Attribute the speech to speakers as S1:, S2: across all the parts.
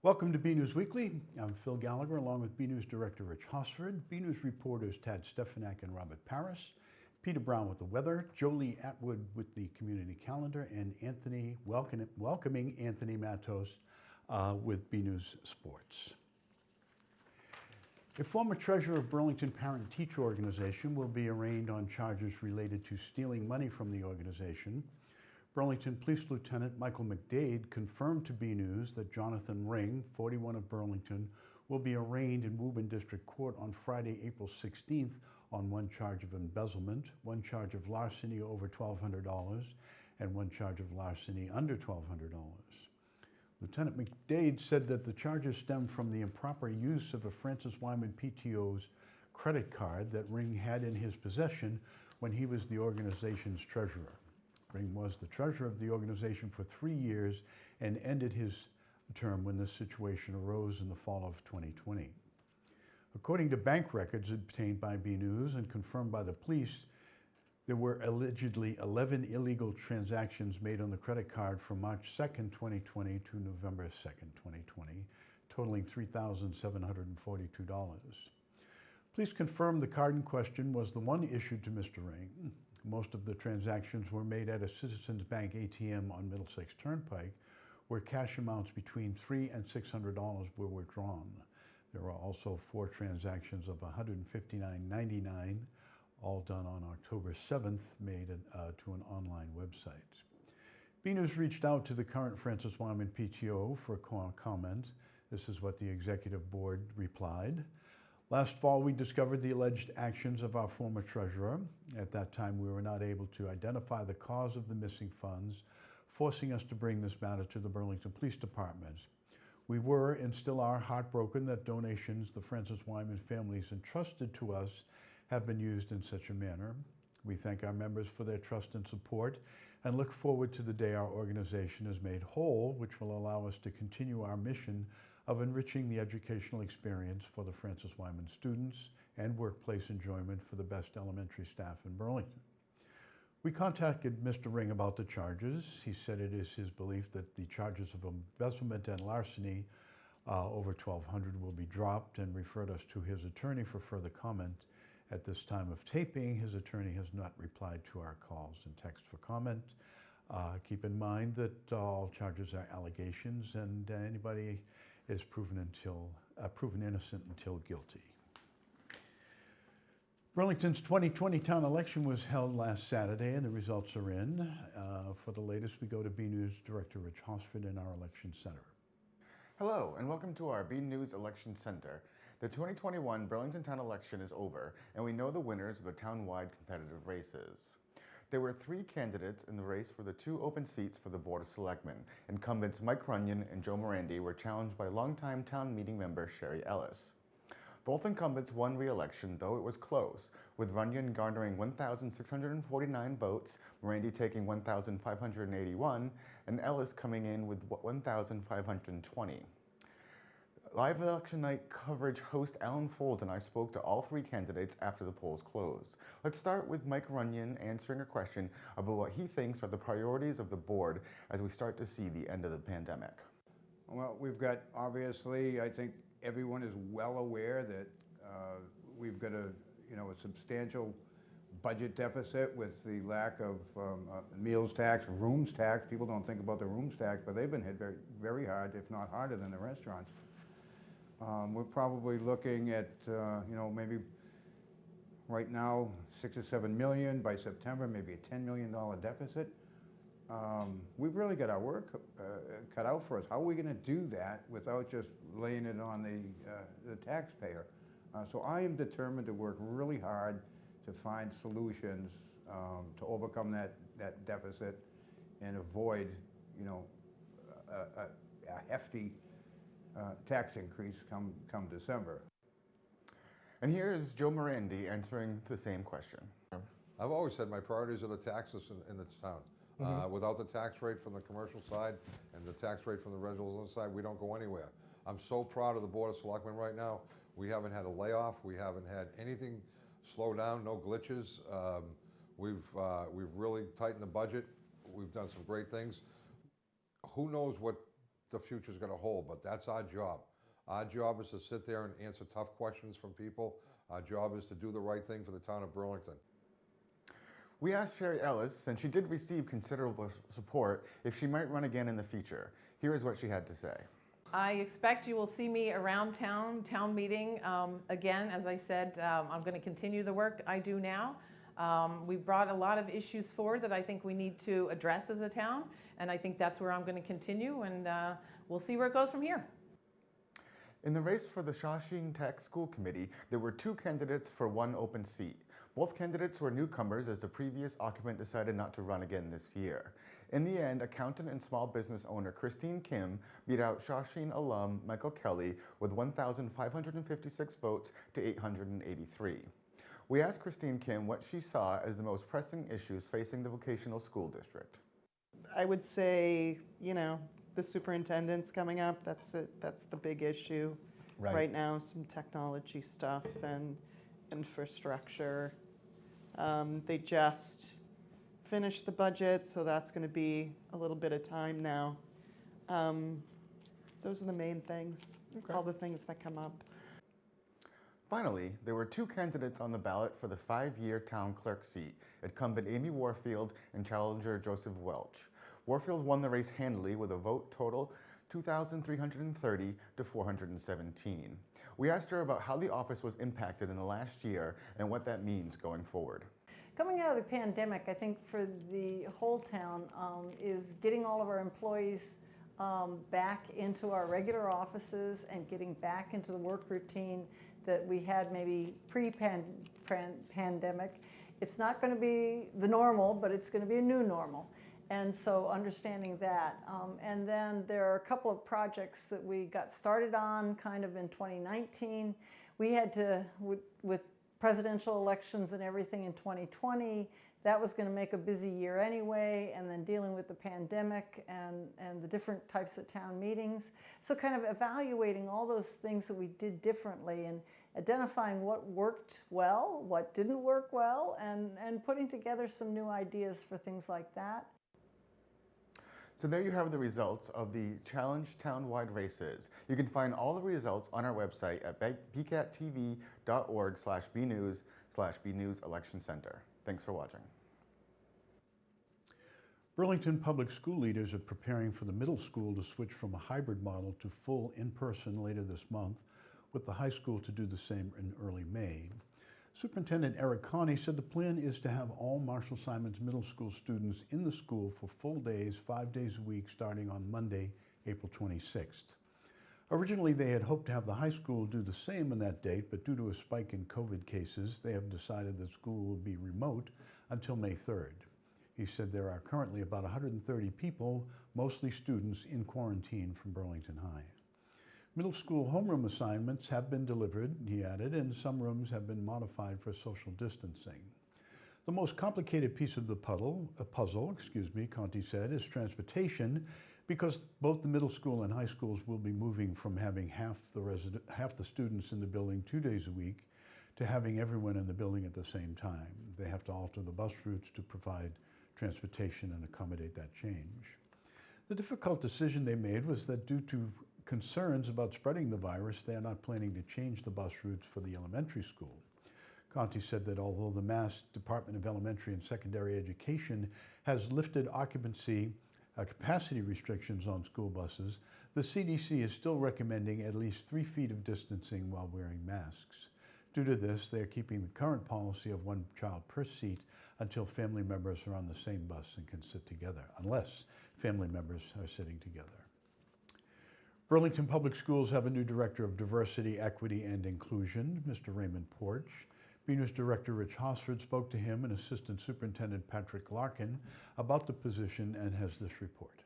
S1: Welcome to BNEWS Weekly. I'm Phil Gallagher along with BNEWS Director Rich Hosford, BNEWS reporters Tad Stefanak and Robert Paris, Peter Brown with the weather, Jolie Atwood with the community calendar, and Anthony welcoming Anthony Matos with BNEWS Sports. A former treasurer of Burlington Parent-Teacher Organization will be arraigned on charges related to stealing money from the organization. Burlington Police Lieutenant Michael McDade confirmed to BNEWS that Jonathan Ring, 41 of Burlington, will be arraigned in Woburn District Court on Friday, April 16th on one charge of embezzlement, one charge of larceny over $1,200, and one charge of larceny under $1,200. Lieutenant McDade said that the charges stem from the improper use of a Francis Wyman PTO's credit card that Ring had in his possession when he was the organization's treasurer. Ring was the treasurer of the organization for 3 years and ended his term when this situation arose in the fall of 2020. According to bank records obtained by BNEWS and confirmed by the police, there were allegedly 11 illegal transactions made on the credit card from March 2nd, 2020 to November 2nd, 2020, totaling $3,742. Police confirmed the card in question was the one issued to Mr. Ring. Most of the transactions were made at a Citizens Bank ATM on Middlesex Turnpike, where cash amounts between $300 and $600 were withdrawn. There were also 4 transactions of $159.99, all done on October 7th, made to an online website. BNEWS reached out to the current Francis Wyman PTO for a comment. This is what the executive board replied. Last fall, we discovered the alleged actions of our former treasurer. At that time, we were not able to identify the cause of the missing funds, forcing us to bring this matter to the Burlington Police Department. We were and still are heartbroken that donations the Francis Wyman families entrusted to us have been used in such a manner. We thank our members for their trust and support and look forward to the day our organization is made whole, which will allow us to continue our mission of enriching the educational experience for the Francis Wyman students and workplace enjoyment for the best elementary staff in Burlington. We contacted Mr. Ring about the charges. He said it is his belief that the charges of embezzlement and larceny over $1,200 will be dropped, and referred us to his attorney for further comment. At this time of taping, his attorney has not replied to our calls and text for comment. Keep in mind that all charges are allegations, and anybody is proven innocent until guilty. Burlington's 2020 town election was held last Saturday, and the results are in. For the latest, we go to BNEWS Director Rich Hosford in our election center.
S2: Hello, and welcome to our BNEWS Election Center. The 2021 Burlington town election is over, and we know the winners of the town-wide competitive races. There were 3 candidates in the race for the 2 open seats for the Board of Selectmen. Incumbents Mike Runyon and Joe Morandi were challenged by longtime town meeting member Sherry Ellis. Both incumbents won re-election, though it was close, with Runyon garnering 1,649 votes, Morandi taking 1,581, and Ellis coming in with 1,520. Live election night coverage host Alan Fold and I spoke to all 3 candidates after the polls closed. Let's start with Mike Runyon answering a question about what he thinks are the priorities of the board as we start to see the end of the pandemic.
S3: Well, we've got, obviously, I think everyone is well aware that we've got a substantial budget deficit with the lack of meals tax, rooms tax. People don't think about the rooms tax, but they've been hit very, very hard, if not harder than the restaurants. We're probably looking at, maybe right now, 6 or 7 million. By September, maybe a $10 million deficit. We've really got our work cut out for us. How are we going to do that without just laying it on the taxpayer? So I am determined to work really hard to find solutions to overcome that deficit and avoid, a hefty tax increase come December.
S2: And here is Joe Morandi answering the same question.
S4: I've always said my priorities are the taxes in this town. Without the tax rate from the commercial side and the tax rate from the residential side, we don't go anywhere. I'm so proud of the Board of Selectmen right now. We haven't had a layoff. We haven't had anything slow down, no glitches. We've really tightened the budget. We've done some great things. Who knows what the future's going to hold, but that's our job. Our job is to sit there and answer tough questions from people. Our job is to do the right thing for the town of Burlington.
S2: We asked Sherry Ellis, since she did receive considerable support, if she might run again in the future. Here is what she had to say.
S5: I expect you will see me around town meeting. Again, as I said, I'm going to continue the work I do now. We brought a lot of issues forward that I think we need to address as a town, and I think that's where I'm going to continue, and we'll see where it goes from here.
S2: In the race for the Shawshing Tech School Committee, there were 2 candidates for 1 open seat. Both candidates were newcomers, as the previous occupant decided not to run again this year. In the end, accountant and small business owner Christine Kim beat out Shawshing alum Michael Kelly with 1,556 votes to 883. We asked Christine Kim what she saw as the most pressing issues facing the vocational school district.
S6: I would say, the superintendent's coming up. That's the big issue right now. Some technology stuff and infrastructure. They just finished the budget, so that's going to be a little bit of time now. Those are the main things.
S2: Okay.
S6: All the things that come up.
S2: Finally, there were 2 candidates on the ballot for the 5-year town clerk seat, incumbent Amy Warfield and challenger Joseph Welch. Warfield won the race handily with a vote total 2,330 to 417. We asked her about how the office was impacted in the last year and what that means going forward.
S7: Coming out of the pandemic, I think for the whole town is getting all of our employees back into our regular offices and getting back into the work routine that we had maybe pre-pandemic. It's not going to be the normal, but it's going to be a new normal. And so understanding that. And then there are a couple of projects that we got started on kind of in 2019. We had to, with presidential elections and everything in 2020, that was going to make a busy year anyway, and then dealing with the pandemic and the different types of town meetings. So kind of evaluating all those things that we did differently and identifying what worked well, what didn't work well, and putting together some new ideas for things like that.
S2: So there you have the results of the Challenge Town-wide races. You can find all the results on our website at bcattv.org/bnews/bnews election center. Thanks for watching.
S1: Burlington public school leaders are preparing for the middle school to switch from a hybrid model to full in-person later this month, with the high school to do the same in early May. Superintendent Eric Connie said the plan is to have all Marshall Simons Middle School students in the school for full days, 5 days a week, starting on Monday, April 26th. Originally, they had hoped to have the high school do the same on that date, but due to a spike in COVID cases, they have decided that school will be remote until May 3rd. He said there are currently about 130 people, mostly students, in quarantine from Burlington High. Middle school homeroom assignments have been delivered, he added, and some rooms have been modified for social distancing. The most complicated piece of the puzzle, Conti said, is transportation, because both the middle school and high schools will be moving from having half the students in the building 2 days a week to having everyone in the building at the same time. They have to alter the bus routes to provide transportation and accommodate that change. The difficult decision they made was that due to concerns about spreading the virus, they are not planning to change the bus routes for the elementary school. Conti said that although the Mass Department of Elementary and Secondary Education has lifted capacity restrictions on school buses, the CDC is still recommending at least 3 feet of distancing while wearing masks. Due to this, they are keeping the current policy of 1 child per seat until family members are on the same bus and can sit together, unless family members are sitting together. Burlington Public Schools have a new Director of Diversity, Equity, and Inclusion, Mr. Raymond Porch. BNEWS Director Rich Hosford spoke to him and Assistant Superintendent Patrick Larkin about the position and has this report.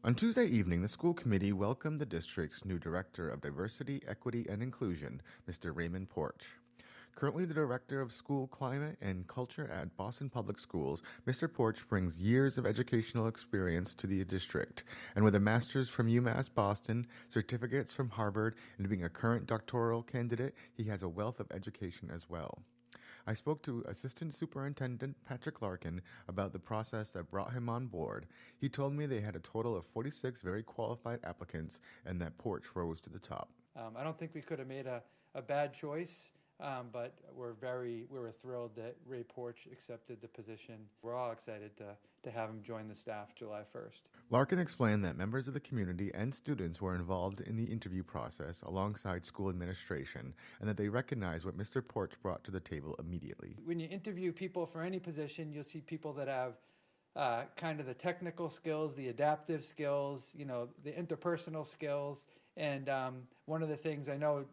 S2: On Tuesday evening, the school committee welcomed the district's new Director of Diversity, Equity, and Inclusion, Mr. Raymond Porch. Currently the Director of School Climate and Culture at Boston Public Schools, Mr. Porch brings years of educational experience to the district, and with a master's from UMass Boston, certificates from Harvard, and being a current doctoral candidate, he has a wealth of education as well. I spoke to Assistant Superintendent Patrick Larkin about the process that brought him on board. He told me they had a total of 46 very qualified applicants and that Porch rose to the top.
S8: I don't think we could have made a bad choice, but we were thrilled that Ray Porch accepted the position. We're all excited to have him join the staff July 1st.
S2: Larkin explained that members of the community and students were involved in the interview process alongside school administration, and that they recognized what Mr. Porch brought to the table immediately.
S8: When you interview people for any position, you'll see people that have kind of the technical skills, the adaptive skills, the interpersonal skills. And one of the things I know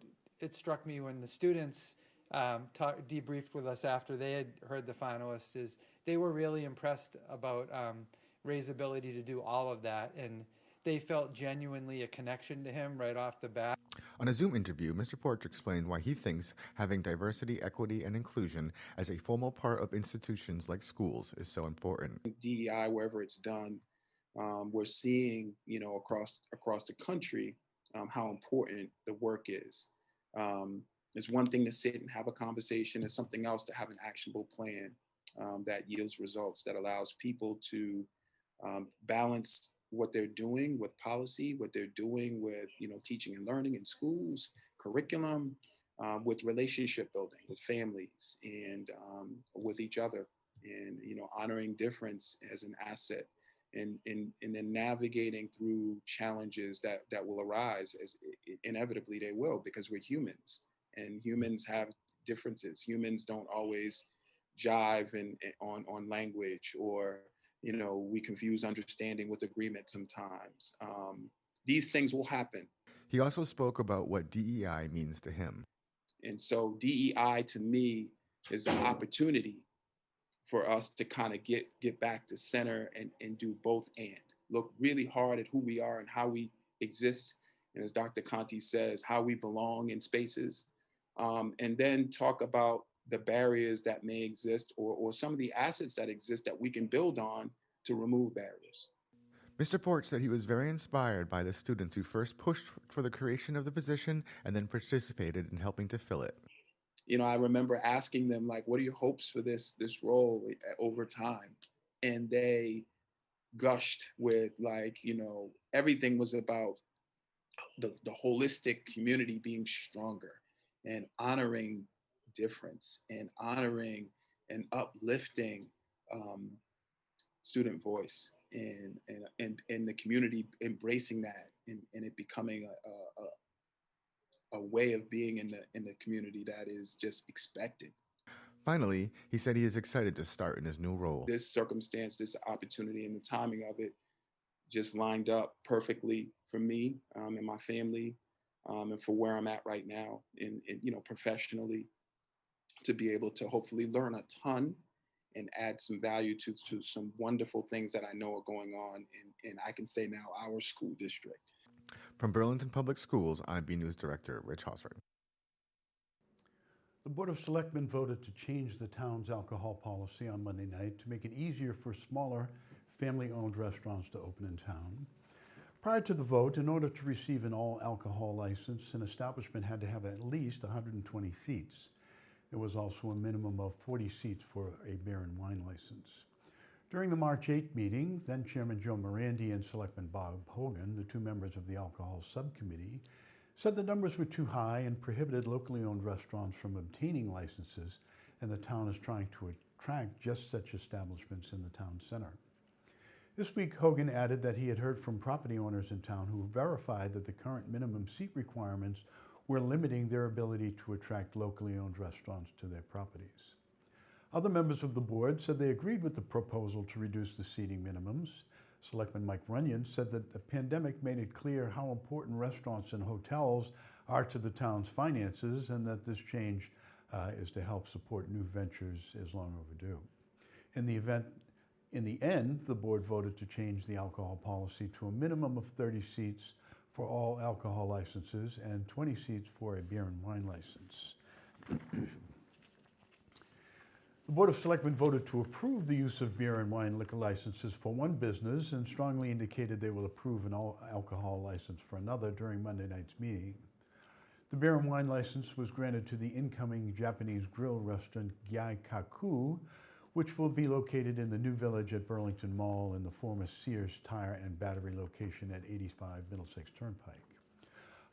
S8: it struck me when the students debriefed with us after they had heard the finalists is they were really impressed about Ray's ability to do all of that, and they felt genuinely a connection to him right off the bat.
S2: On a Zoom interview, Mr. Porch explained why he thinks having diversity, equity, and inclusion as a formal part of institutions like schools is so important.
S9: DEI, wherever it's done, we're seeing, across the country, how important the work is. It's one thing to sit and have a conversation. It's something else to have an actionable plan that yields results, that allows people to balance what they're doing with policy, what they're doing with teaching and learning in schools, curriculum, with relationship building with families and with each other, and honoring difference as an asset, and then navigating through challenges that will arise, as inevitably they will, because we're humans and humans have differences. Humans don't always jive on language, or we confuse understanding with agreement sometimes. These things will happen.
S2: He also spoke about what DEI means to him.
S9: And so DEI to me is the opportunity for us to kind of get back to center and do both, and look really hard at who we are and how we exist. And as Dr. Conti says, how we belong in spaces, and then talk about the barriers that may exist, or some of the assets that exist that we can build on to remove barriers.
S2: Mr. Porch said he was very inspired by the students who first pushed for the creation of the position and then participated in helping to fill it.
S9: I remember asking them, like, what are your hopes for this role over time? And they gushed with, like, everything was about the holistic community being stronger and honoring difference and honoring and uplifting student voice, and the community embracing that, and it becoming a way of being in the community that is just expected.
S2: Finally, he said he is excited to start in his new role.
S9: This circumstance, this opportunity, and the timing of it just lined up perfectly for me and my family, and for where I'm at right now, and professionally, to be able to hopefully learn a ton and add some value to some wonderful things that I know are going on in I can say now, our school district.
S2: From Burlington Public Schools, I'm BNEWS Director Rich Hosford.
S1: The Board of Selectmen voted to change the town's alcohol policy on Monday night to make it easier for smaller family-owned restaurants to open in town. Prior to the vote, in order to receive an all-alcohol license, an establishment had to have at least 120 seats. There was also a minimum of 40 seats for a beer and wine license. During the March 8 meeting, then Chairman Joe Morandi and Selectman Bob Hogan, the two members of the alcohol subcommittee, said the numbers were too high and prohibited locally owned restaurants from obtaining licenses, and the town is trying to attract just such establishments in the town center. This week, Hogan added that he had heard from property owners in town who verified that the current minimum seat requirements were limiting their ability to attract locally owned restaurants to their properties. Other members of the board said they agreed with the proposal to reduce the seating minimums. Selectman Mike Runyon said that the pandemic made it clear how important restaurants and hotels are to the town's finances, and that this change is to help support new ventures is long overdue. In the end, the board voted to change the alcohol policy to a minimum of 30 seats for all alcohol licenses and 20 seats for a beer and wine license. The Board of Selectmen voted to approve the use of beer and wine liquor licenses for one business and strongly indicated they will approve an all-alcohol license for another during Monday night's meeting. The beer and wine license was granted to the incoming Japanese grill restaurant Gyaikaku, which will be located in the new village at Burlington Mall in the former Sears Tire and Battery location at 85 Middlesex Turnpike.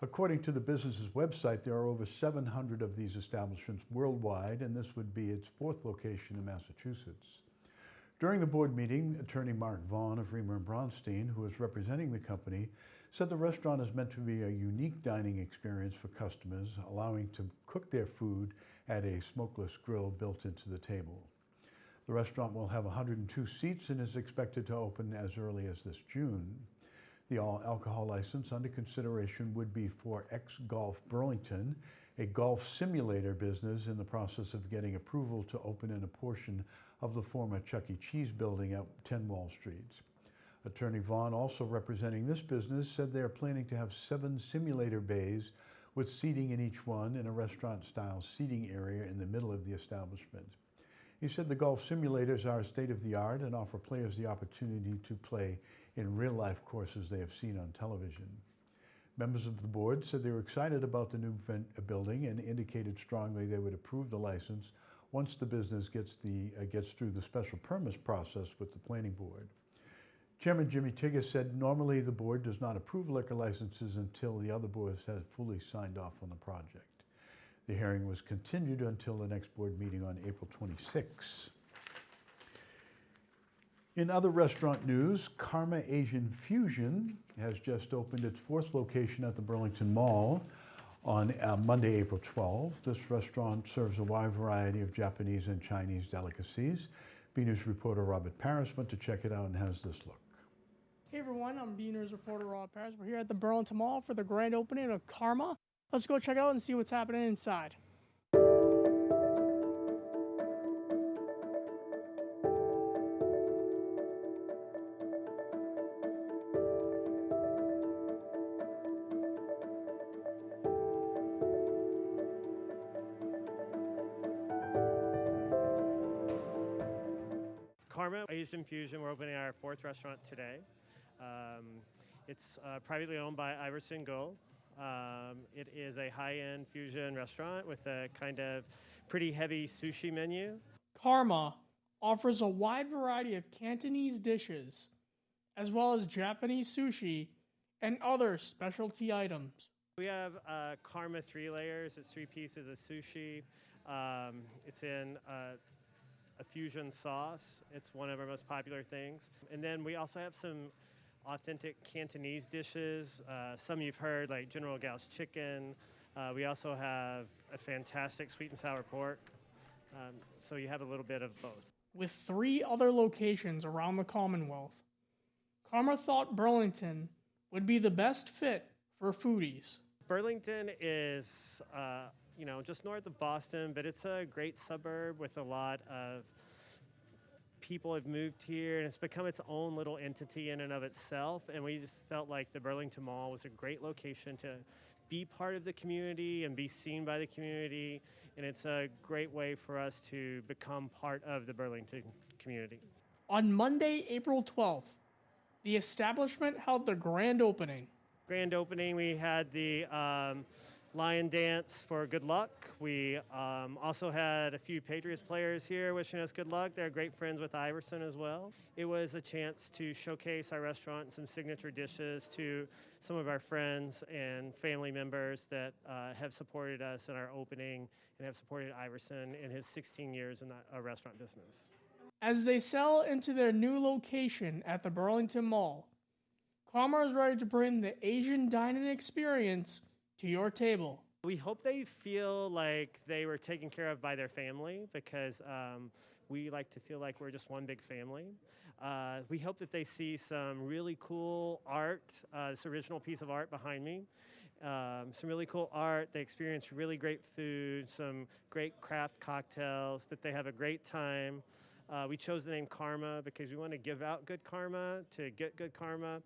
S1: According to the business's website, there are over 700 of these establishments worldwide, and this would be its 4th location in Massachusetts. During the board meeting, attorney Mark Vaughn of Reamer and Braunstein, who is representing the company, said the restaurant is meant to be a unique dining experience for customers, allowing to cook their food at a smokeless grill built into the table. The restaurant will have 102 seats and is expected to open as early as this June. The all-alcohol license under consideration would be for X-Golf Burlington, a golf simulator business in the process of getting approval to open in a portion of the former Chuck E. Cheese building at 10 Wall Street. Attorney Vaughn, also representing this business, said they are planning to have 7 simulator bays with seating in each one and a restaurant-style seating area in the middle of the establishment. He said the golf simulators are state-of-the-art and offer players the opportunity to play in real-life courses they have seen on television. Members of the board said they were excited about the new building and indicated strongly they would approve the license once the business gets through the special permits process with the planning board. Chairman Jimmy Tigas said normally the board does not approve liquor licenses until the other boards have fully signed off on the project. The hearing was continued until the next board meeting on April 26. In other restaurant news, Karma Asian Fusion has just opened its 4th location at the Burlington Mall on Monday, April 12. This restaurant serves a wide variety of Japanese and Chinese delicacies. BNEWS reporter Robert Paris went to check it out and has this look.
S10: Hey everyone, I'm BNEWS reporter Robert Paris. We're here at the Burlington Mall for the grand opening of Karma. Let's go check it out and see what's happening inside.
S11: Karma Asian Fusion, we're opening our 4th restaurant today. It's privately owned by Iverson Gold. It is a high-end fusion restaurant with a kind of pretty heavy sushi menu.
S10: Karma offers a wide variety of Cantonese dishes, as well as Japanese sushi and other specialty items.
S11: We have Karma 3 layers. It's 3 pieces of sushi. It's in a fusion sauce. It's one of our most popular things. And then we also have some authentic Cantonese dishes. Some you've heard, like General Gao's chicken. We also have a fantastic sweet and sour pork. So you have a little bit of both.
S10: With 3 other locations around the Commonwealth, Karma thought Burlington would be the best fit for foodies.
S11: Burlington is, just north of Boston, but it's a great suburb with a lot of people have moved here, and it's become its own little entity in and of itself. And we just felt like the Burlington Mall was a great location to be part of the community and be seen by the community. And it's a great way for us to become part of the Burlington community.
S10: On Monday, April 12th, the establishment held the grand opening.
S11: Grand opening, we had the lion dance for good luck. We also had a few Patriots players here wishing us good luck. They're great friends with Iverson as well. It was a chance to showcase our restaurant and some signature dishes to some of our friends and family members that have supported us in our opening and have supported Iverson in his 16 years in the restaurant business.
S10: As they sell into their new location at the Burlington Mall, Karma is ready to bring the Asian dining experience to your table.
S11: We hope they feel like they were taken care of by their family, because we like to feel like we're just one big family. We hope that they see some really cool art, this original piece of art behind me, some really cool art. They experience really great food, some great craft cocktails, that they have a great time. We chose the name Karma because we want to give out good karma to get good karma.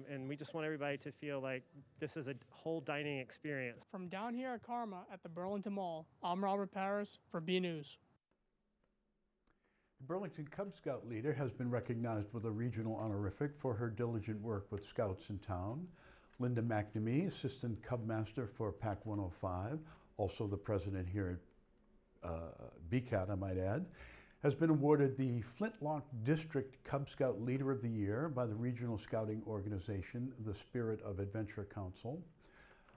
S11: And we just want everybody to feel like this is a whole dining experience.
S10: From down here at Karma at the Burlington Mall, I'm Robert Paris for BNews.
S1: The Burlington Cub Scout leader has been recognized with a regional honorific for her diligent work with Scouts in town. Linda McNamee, Assistant Cub Master for PAC 105, also the president here at BCAT, I might add, has been awarded the Flintlock District Cub Scout Leader of the Year by the regional scouting organization, the Spirit of Adventure Council.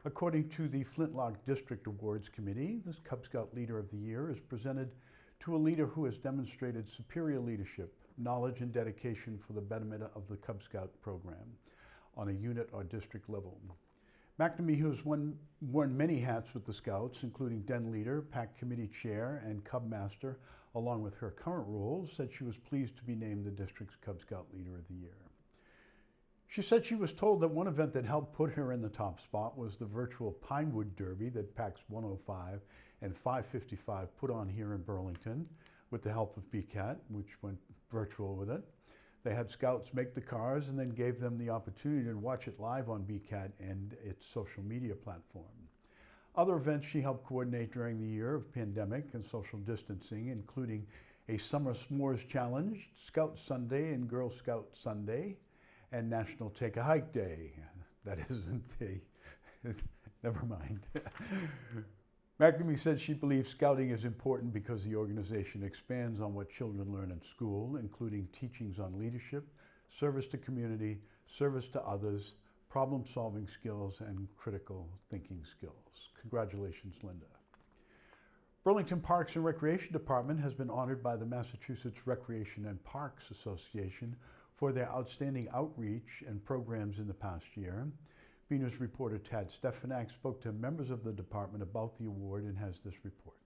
S1: According to the Flintlock District Awards Committee, this Cub Scout Leader of the Year is presented to a leader who has demonstrated superior leadership, knowledge, and dedication for the betterment of the Cub Scout program on a unit or district level. McNamee, who has worn many hats with the Scouts, including Den Leader, PAC Committee Chair, and Cub Master, along with her current roles, said she was pleased to be named the district's Cub Scout Leader of the Year. She said she was told that one event that helped put her in the top spot was the virtual Pinewood Derby that PACs 105 and 555 put on here in Burlington with the help of BCAT, which went virtual with it. They had Scouts make the cars and then gave them the opportunity to watch it live on BCAT and its social media platform. Other events she helped coordinate during the year of pandemic and social distancing, including a Summer S'mores Challenge, Scout Sunday and Girl Scout Sunday, and National Take a Hike Day. That isn't a, never mind. McNamee said she believes scouting is important because the organization expands on what children learn in school, including teachings on leadership, service to community, service to others, problem-solving skills, and critical thinking skills. Congratulations, Linda. Burlington Parks and Recreation Department has been honored by the Massachusetts Recreation and Parks Association for their outstanding outreach and programs in the past year. BNEWS reporter Tad Stefanak spoke to members of the department about the award and has this report.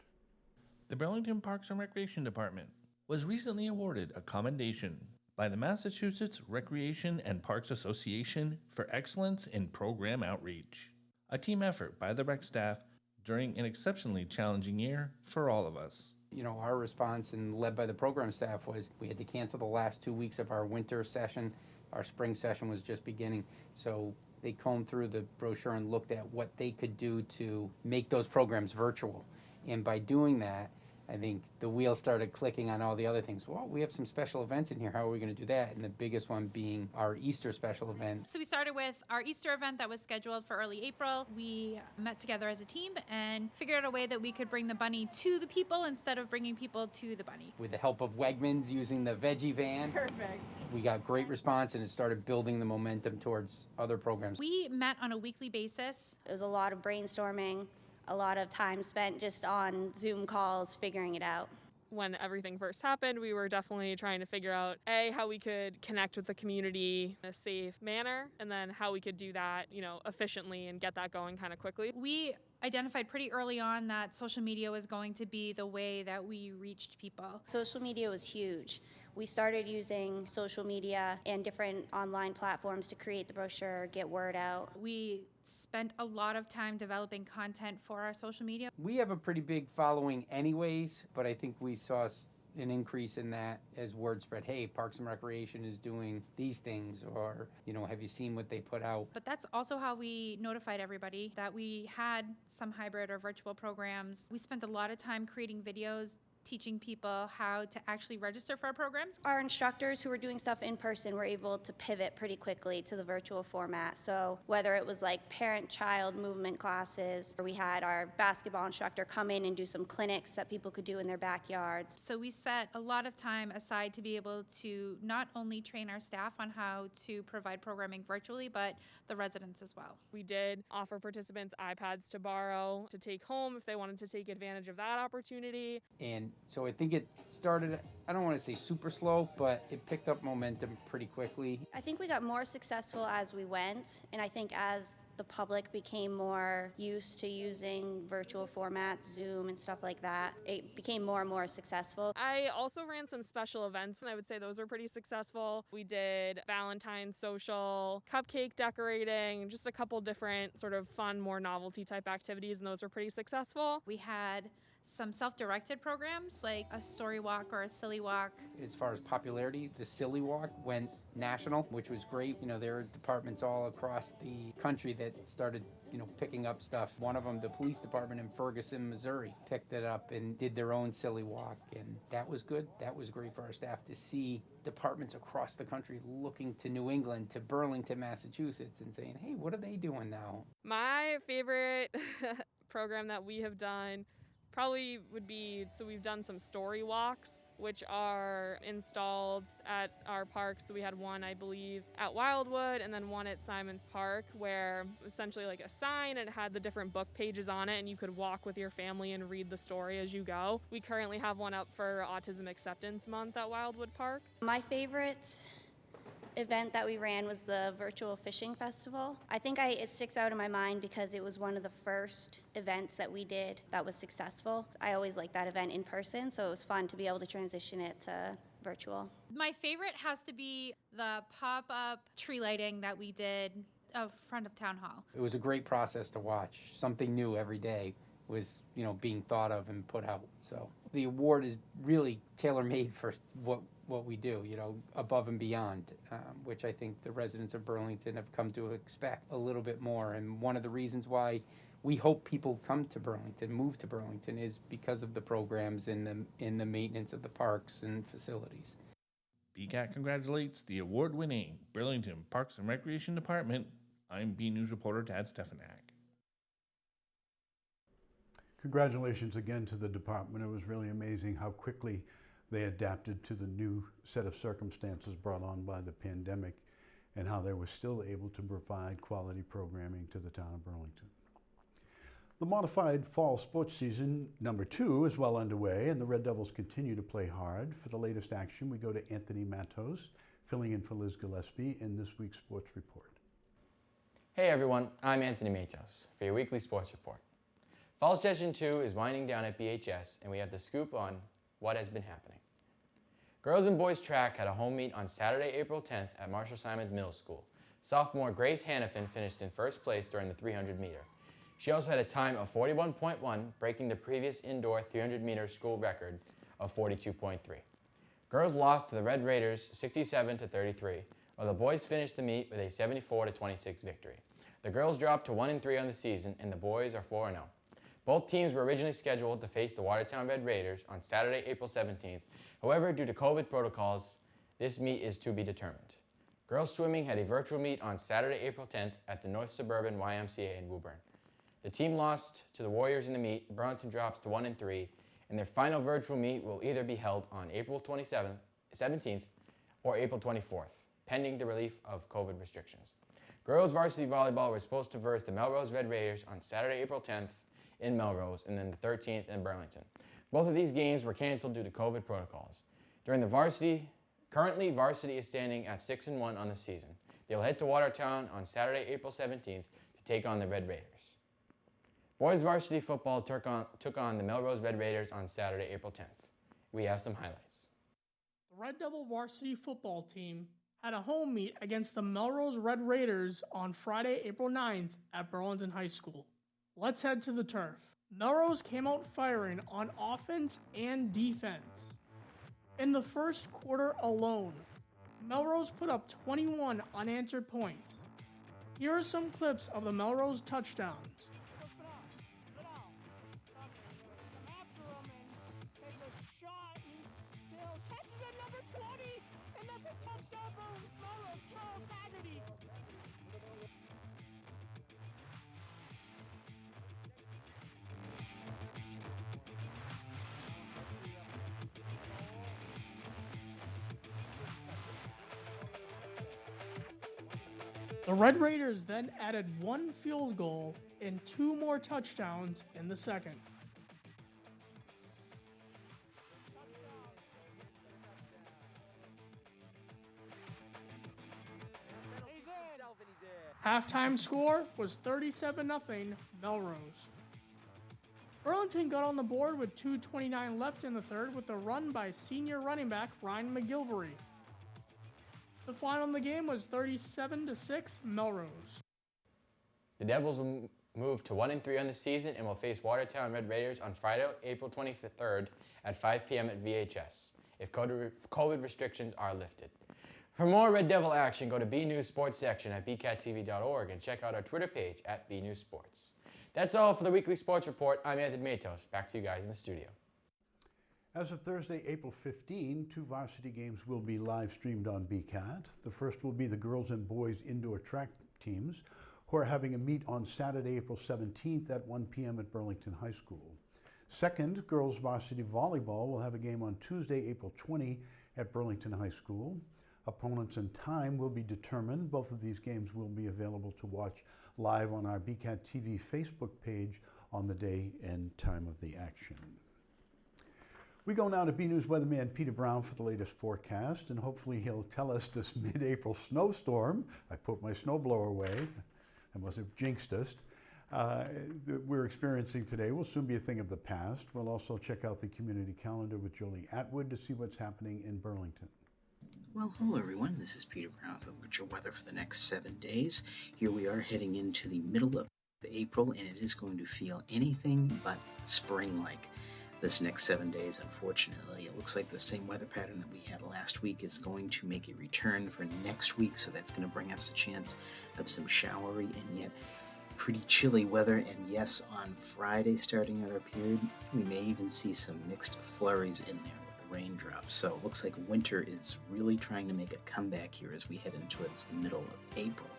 S12: The Burlington Parks and Recreation Department was recently awarded a commendation by the Massachusetts Recreation and Parks Association for excellence in program outreach, a team effort by the rec staff during an exceptionally challenging year for all of us.
S13: You know, our response and led by the program staff was we had to cancel the last 2 weeks of our winter session. Our spring session was just beginning, so they combed through the brochure and looked at what they could do to make those programs virtual. And by doing that, I think the wheels started clicking on all the other things. Well, we have some special events in here. How are we going to do that? And the biggest one being our Easter special event.
S14: So we started with our Easter event that was scheduled for early April. We met together as a team and figured out a way that we could bring the bunny to the people instead of bringing people to the bunny.
S13: With the help of Wegmans using the veggie van.
S14: Perfect.
S13: We got great response and it started building the momentum towards other programs.
S14: We met on a weekly basis.
S15: It was a lot of brainstorming, a lot of time spent just on Zoom calls figuring it out.
S16: When everything first happened, we were definitely trying to figure out, A, how we could connect with the community in a safe manner, and then how we could do that, efficiently and get that going kind of quickly.
S14: We identified pretty early on that social media was going to be the way that we reached people.
S15: Social media was huge. We started using social media and different online platforms to create the brochure, get word out.
S14: We spent a lot of time developing content for our social media.
S13: We have a pretty big following anyways, but I think we saw an increase in that as word spread. Hey, Parks and Recreation is doing these things, or, have you seen what they put out?
S14: But that's also how we notified everybody that we had some hybrid or virtual programs. We spent a lot of time creating videos, teaching people how to actually register for our programs.
S15: Our instructors who were doing stuff in person were able to pivot pretty quickly to the virtual format. So whether it was like parent-child movement classes, or we had our basketball instructor come in and do some clinics that people could do in their backyards.
S14: So we set a lot of time aside to be able to not only train our staff on how to provide programming virtually, but the residents as well.
S16: We did offer participants iPads to borrow, to take home if they wanted to take advantage of that opportunity.
S13: And so I think it started, I don't want to say super slow, but it picked up momentum pretty quickly.
S15: I think we got more successful as we went, and I think as the public became more used to using virtual formats, Zoom and stuff like that, it became more and more successful.
S16: I also ran some special events, and I would say those are pretty successful. We did Valentine's social, cupcake decorating, just a couple different sort of fun, more novelty type activities, and those were pretty successful.
S14: We had some self-directed programs like a story walk or a silly walk.
S13: As far as popularity, the Silly Walk went national, which was great. You know, there are departments all across the country that started, picking up stuff. One of them, the police department in Ferguson, Missouri, picked it up and did their own Silly Walk, and that was good. That was great for our staff to see departments across the country looking to New England, to Burlington, Massachusetts, and saying, hey, what are they doing now?
S16: My favorite program that we have done probably would be, so we've done some story walks, which are installed at our parks. So we had one, I believe, at Wildwood, and then one at Simon's Park, where essentially like a sign, and it had the different book pages on it, and you could walk with your family and read the story as you go. We currently have one up for Autism Acceptance Month at Wildwood Park.
S15: My favorite event that we ran was the virtual fishing festival. I think it sticks out in my mind because it was one of the first events that we did that was successful. I always liked that event in person, so it was fun to be able to transition it to virtual.
S14: My favorite has to be the pop-up tree lighting that we did in front of Town Hall.
S13: It was a great process to watch. Something new every day was, being thought of and put out. So the award is really tailor-made for what we do, above and beyond, which I think the residents of Burlington have come to expect a little bit more. And one of the reasons why we hope people come to Burlington, move to Burlington, is because of the programs in the maintenance of the parks and facilities.
S12: BCAT congratulates the award-winning Burlington Parks and Recreation Department. I'm BNews reporter Tad Stefanak.
S1: Congratulations again to the department. It was really amazing how quickly they adapted to the new set of circumstances brought on by the pandemic, and how they were still able to provide quality programming to the town of Burlington. The modified fall sports season number 2 is well underway, and the Red Devils continue to play hard. For the latest action, we go to Anthony Matos, filling in for Liz Gillespie in this week's sports report.
S17: Hey everyone, I'm Anthony Matos for your weekly sports report. Fall session 2 is winding down at BHS, and we have the scoop on what has been happening. Girls and boys track had a home meet on Saturday, April 10th at Marshall Simons Middle School. Sophomore Grace Hannafin finished in first place during the 300 meter. She also had a time of 41.1, breaking the previous indoor 300 meter school record of 42.3. Girls lost to the Red Raiders 67-33, while the boys finished the meet with a 74-26 victory. The girls dropped to 1-3 on the season, and the boys are 4-0. Both teams were originally scheduled to face the Watertown Red Raiders on Saturday, April 17th. However, due to COVID protocols, this meet is to be determined. Girls swimming had a virtual meet on Saturday, April 10th at the North Suburban YMCA in Woburn. The team lost to the Warriors in the meet. Burlington drops to 1-3, and their final virtual meet will either be held on April 17th or April 24th, pending the relief of COVID restrictions. Girls varsity volleyball were supposed to verse the Melrose Red Raiders on Saturday, April 10th in Melrose, and then the 13th in Burlington. Both of these games were canceled due to COVID protocols. Currently varsity is standing at 6-1 on the season. They'll head to Watertown on Saturday, April 17th to take on the Red Raiders. Boys varsity football took on the Melrose Red Raiders on Saturday, April 10th. We have some highlights.
S10: The Red Devil varsity football team had a home meet against the Melrose Red Raiders on Friday, April 9th at Burlington High School. Let's head to the turf. Melrose came out firing on offense and defense. In the first quarter alone, Melrose put up 21 unanswered points. Here are some clips of the Melrose touchdowns. The Red Raiders then added 1 field goal and 2 more touchdowns in the second. Halftime score was 37-0 Melrose. Burlington got on the board with 2:29 left in the third with a run by senior running back Ryan McGilvery. The final in the game was 37-6 Melrose.
S17: The Devils moved to 1-3 on the season and will face Watertown Red Raiders on Friday, April 23rd at 5 p.m. at VHS, if COVID restrictions are lifted. For more Red Devil action, go to BNEWS Sports section at bcattv.org and check out our Twitter page at BNews Sports. That's all for the Weekly Sports Report. I'm Anthony Matos. Back to you guys in the studio.
S1: As of Thursday, April 15, 2 varsity games will be live streamed on BCAT. The first will be the girls and boys indoor track teams, who are having a meet on Saturday, April 17th at 1 p.m. at Burlington High School. Second, girls varsity volleyball will have a game on Tuesday, April 20 at Burlington High School. Opponents and time will be determined. Both of these games will be available to watch live on our BCAT TV Facebook page on the day and time of the action. We go now to BNews weatherman Peter Brown for the latest forecast, and hopefully he'll tell us this mid-April snowstorm, I put my snowblower away, I must have jinxed us, that we're experiencing today will soon be a thing of the past. We'll also check out the community calendar with Jolie Atwood to see what's happening in Burlington.
S18: Well, hello everyone, this is Peter Brown with your weather for the next 7 days. Here we are heading into the middle of April, and it is going to feel anything but spring-like this next 7 days. Unfortunately, it looks like the same weather pattern that we had last week is going to make a return for next week, so that's going to bring us a chance of some showery and yet pretty chilly weather. And yes, on Friday, starting out our period, we may even see some mixed flurries in there with the raindrops. So it looks like winter is really trying to make a comeback here as we head into towards the middle of April.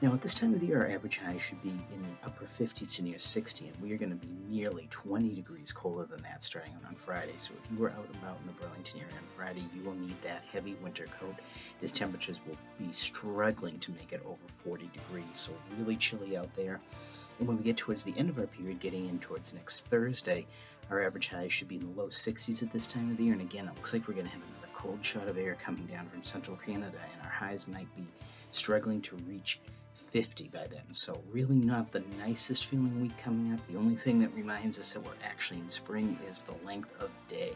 S18: Now, at this time of the year, our average high should be in the upper 50s to near 60, and we are going to be nearly 20 degrees colder than that starting on Friday. So if you were out and about in the Burlington area on Friday, you will need that heavy winter coat, as temperatures will be struggling to make it over 40 degrees. So really chilly out there. And when we get towards the end of our period, getting in towards next Thursday, our average high should be in the low 60s at this time of the year. And again, it looks like we're going to have another cold shot of air coming down from central Canada, and our highs might be struggling to reach 50 by then. So really not the nicest feeling week coming up. The only thing that reminds us that we're actually in spring is the length of day.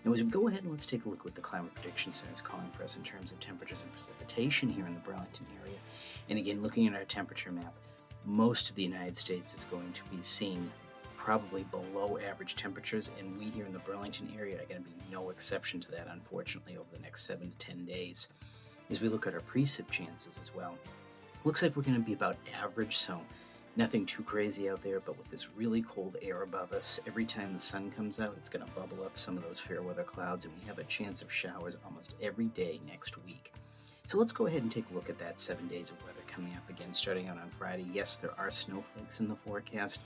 S18: Now as we go ahead and let's take a look at what the Climate Prediction Center is calling for us in terms of temperatures and precipitation here in the Burlington area. And again, looking at our temperature map, most of the United States is going to be seeing probably below average temperatures, and we here in the Burlington area are going to be no exception to that, unfortunately, over the next 7 to 10 days. As we look at our precip chances as well, looks like we're going to be about average, so nothing too crazy out there, but with this really cold air above us, every time the sun comes out, it's going to bubble up some of those fair weather clouds, and we have a chance of showers almost every day next week. So let's go ahead and take a look at that 7 days of weather coming up again, starting out on Friday. Yes, there are snowflakes in the forecast.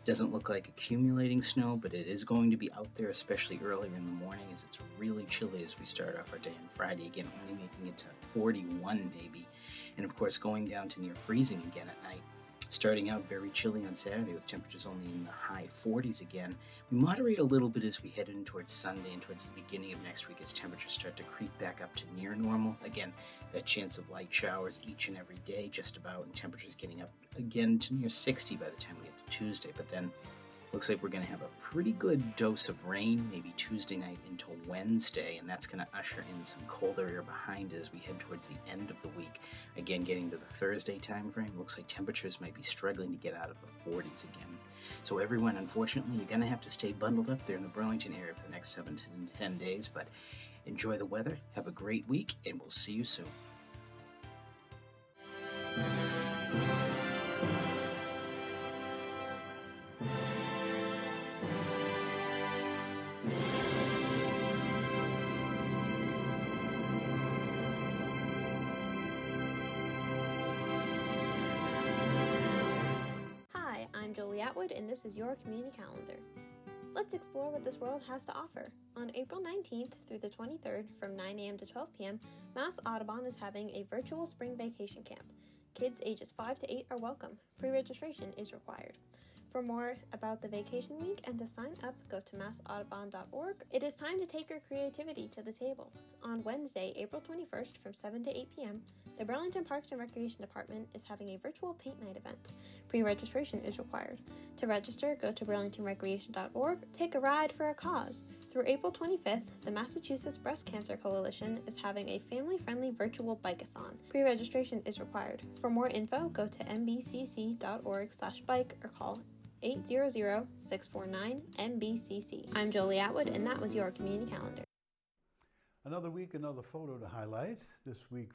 S18: Doesn't look like accumulating snow, but it is going to be out there, especially earlier in the morning, as it's really chilly as we start off our day on Friday. Again, only making it to 41 maybe. And of course, going down to near freezing again at night. Starting out very chilly on Saturday with temperatures only in the high 40s again. We moderate a little bit as we head in towards Sunday and towards the beginning of next week as temperatures start to creep back up to near normal. Again, that chance of light showers each and every day just about, and temperatures getting up again to near 60 by the time we get to Tuesday. But then looks like we're going to have a pretty good dose of rain, maybe Tuesday night into Wednesday, and that's going to usher in some colder air behind it as we head towards the end of the week. Again, getting to the Thursday time frame, looks like temperatures might be struggling to get out of the 40s again. So everyone, unfortunately, you're going to have to stay bundled up there in the Burlington area for the next 7 to 10 days, but enjoy the weather, have a great week, and we'll see you soon.
S19: I'm Jolie Atwood, and this is your community calendar. Let's explore what this world has to offer. On April 19th through the 23rd, from 9 a.m. to 12 p.m., Mass Audubon is having a virtual spring vacation camp. Kids ages 5 to 8 are welcome. Pre-registration is required. For more about the vacation week and to sign up, go to massaudubon.org. It is time to take your creativity to the table. On Wednesday, April 21st from 7 to 8 p.m., the Burlington Parks and Recreation Department is having a virtual paint night event. Pre-registration is required. To register, go to burlingtonrecreation.org. Take a ride for a cause. Through April 25th, the Massachusetts Breast Cancer Coalition is having a family-friendly virtual bike-a-thon. Pre-registration is required. For more info, go to mbcc.org/bike or call 800-649-MBCC. I'm Jolie Atwood, and that was your community calendar.
S1: Another week, another photo to highlight. This week,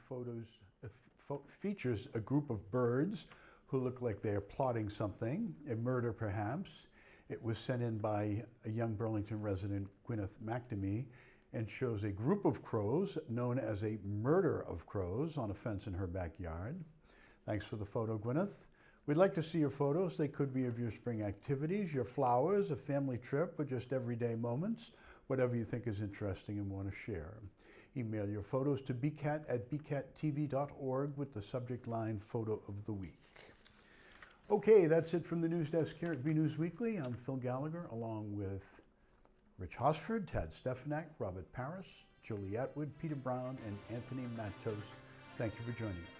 S1: features a group of birds who look like they are plotting something, a murder perhaps. It was sent in by a young Burlington resident, Gwyneth McNamee, and shows a group of crows known as a murder of crows on a fence in her backyard. Thanks for the photo, Gwyneth. We'd like to see your photos. They could be of your spring activities, your flowers, a family trip, or just everyday moments, whatever you think is interesting and want to share. Email your photos to bcat@bcattv.org with the subject line Photo of the Week. Okay, that's it from the news desk here at BNEWS Weekly. I'm Phil Gallagher, along with Rich Hosford, Tad Stefanak, Robert Paris, Julie Atwood, Peter Brown, and Anthony Matos. Thank you for joining us.